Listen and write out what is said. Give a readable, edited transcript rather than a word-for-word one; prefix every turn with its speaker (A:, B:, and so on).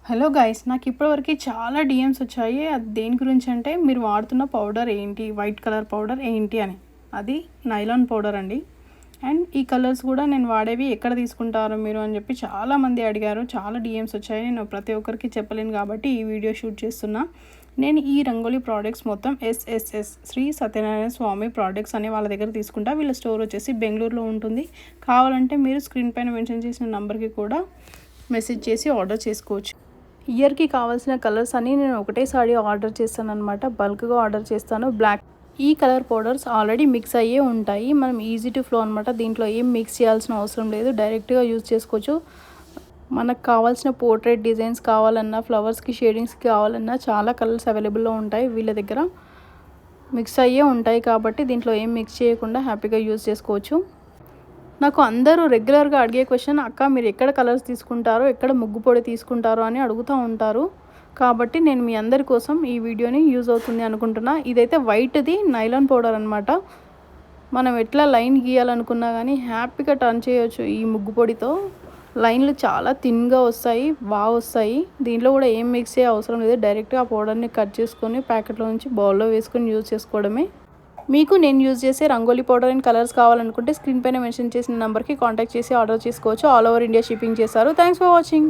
A: Hello guys, నాకు ఇప్పటివరకు చాలా డిఎమ్స్ వచ్చాయి. అది దేని గురించి అంటే, మీరు వాడుతున్న పౌడర్ ఏంటి, వైట్ కలర్ పౌడర్ ఏంటి అని. అది నైలాన్ పౌడర్ అండి. అండ్ ఈ కలర్స్ కూడా నేను వాడేవి ఎక్కడ తీసుకుంటారు మీరు అని చెప్పి చాలామంది అడిగారు. చాలా డిఎమ్స్ వచ్చాయి. నేను ప్రతి ఒక్కరికి చెప్పలేను కాబట్టి ఈ వీడియో షూట్ చేస్తున్నా. నేను ఈ రంగోలీ ప్రోడక్ట్స్ మొత్తం ఎస్ఎస్ఎస్ శ్రీ సత్యనారాయణ స్వామి ప్రోడక్ట్స్ అనే వాళ్ళ దగ్గర తీసుకుంటా. వీళ్ళ స్టోర్ వచ్చేసి బెంగళూరులో ఉంటుంది. కావాలంటే మీరు స్క్రీన్ పైన మెన్షన్ చేసిన నెంబర్కి కూడా మెసేజ్ చేసి ఆర్డర్ చేసుకోవచ్చు. ఇయర్కి కావాల్సిన కలర్స్ అన్నీ నేను ఒకటేసారి ఆర్డర్ చేస్తాను అనమాట. బల్క్గా ఆర్డర్ చేస్తాను. బ్లాక్ ఈ కలర్ పౌడర్స్ ఆల్రెడీ మిక్స్ అయ్యే ఉంటాయి. మనం ఈజీ టు ఫ్లో అనమాట. దీంట్లో ఏం మిక్స్ చేయాల్సిన అవసరం లేదు. డైరెక్ట్గా యూజ్ చేసుకోవచ్చు. మనకు కావాల్సిన పోర్ట్రేట్ డిజైన్స్ కావాలన్నా, ఫ్లవర్స్కి షేడింగ్స్కి కావాలన్నా చాలా కలర్స్ అవైలబుల్లో ఉంటాయి. వీళ్ళ దగ్గర మిక్స్ అయ్యే ఉంటాయి కాబట్టి దీంట్లో ఏం మిక్స్ చేయకుండా హ్యాపీగా యూజ్ చేసుకోవచ్చు. నాకు అందరూ రెగ్యులర్గా అడిగే క్వశ్చన్, అక్క మీరు ఎక్కడ కలర్స్ తీసుకుంటారో, ఎక్కడ ముగ్గు పొడి తీసుకుంటారో అని అడుగుతూ ఉంటారు. కాబట్టి నేను మీ అందరి కోసం ఈ వీడియోని యూజ్ అవుతుంది అనుకుంటున్నా. ఇదైతే వైట్ది నైలాన్ పౌడర్ అనమాట. మనం ఎట్లా లైన్ గీయాలనుకున్నా కానీ హ్యాపీగా టర్న్ చేయొచ్చు ఈ ముగ్గు పొడితో. లైన్లు చాలా థిన్గా వస్తాయి, బాగా వస్తాయి. దీంట్లో కూడా ఏం మిక్స్ చేయ అవసరం లేదు. డైరెక్ట్గా ఆ పౌడర్ని కట్ చేసుకొని ప్యాకెట్లో నుంచి బౌల్లో వేసుకొని యూజ్ చేసుకోవడమే. మీకు నేను యూజ్ చేసే రంగోలీ పౌడర్ అండ్ కలర్స్ కావాలనుకుంటే స్క్రీన్ పైన మెన్షన్ చేసిన నెంబర్కి కాంటాక్ట్ చేసి ఆర్డర్ చేసుకోవచ్చు. ఆల్ ఓవర్ ఇండియా షిప్పింగ్ చేస్తారు. Thanks for watching.